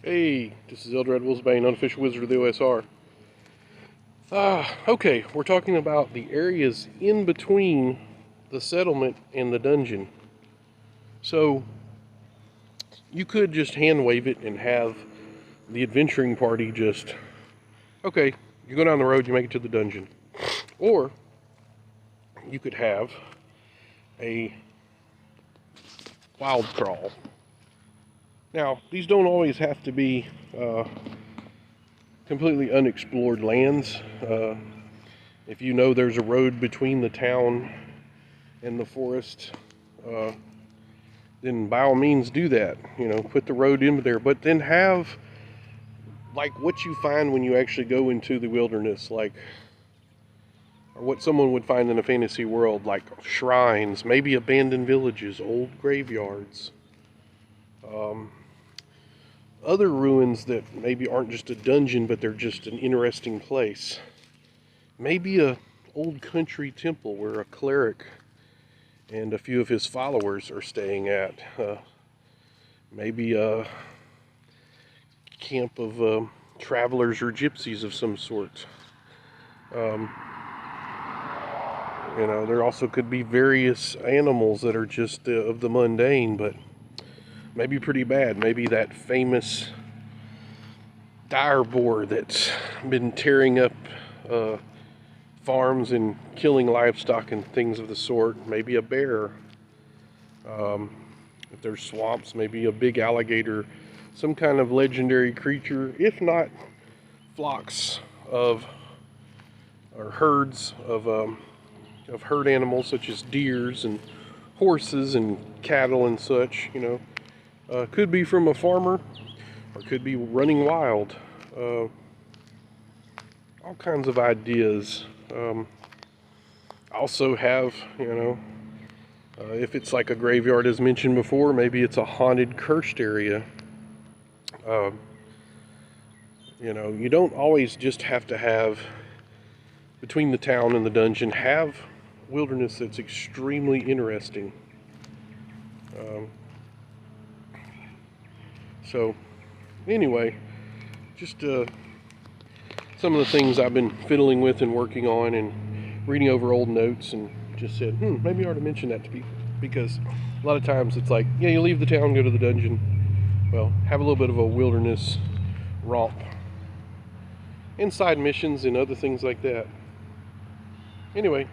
Hey, this is Eldred Willsbane, unofficial wizard of the OSR. Okay, we're talking about the areas in between the settlement and the dungeon. So, you could just hand wave it and have the adventuring party just, okay, you go down the road, you make it to the dungeon. Or, you could have a wild crawl. Now, these don't always have to be completely unexplored lands. If you know there's a road between the town and the forest, then by all means do that. You know, put the road in there, but then have like what you find when you actually go into the wilderness, like, or what someone would find in a fantasy world, like shrines, maybe abandoned villages, old graveyards. Other ruins that maybe aren't just a dungeon, but they're just an interesting place. Maybe a old country temple where a cleric and a few of his followers are staying at. Maybe a camp of travelers or gypsies of some sort. You know, there also could be various animals that are just of the mundane, but maybe pretty bad. Maybe that famous dire boar that's been tearing up farms and killing livestock and things of the sort. Maybe a bear. If there's swamps, maybe a big alligator. Some kind of legendary creature, if not flocks of, or herds of herd animals such as deers and horses and cattle and such, you know. Could be from a farmer, or could be running wild. All kinds of ideas. Also have, you know, if it's like a graveyard as mentioned before, maybe it's a haunted, cursed area. You know, you don't always just have to have, between the town and the dungeon, have wilderness that's extremely interesting. So, anyway, just some of the things I've been fiddling with and working on and reading over old notes, and just said, maybe I ought to mention that to people. Because a lot of times it's like, yeah, you leave the town, go to the dungeon. Well, have a little bit of a wilderness romp. And side missions and other things like that. Anyway,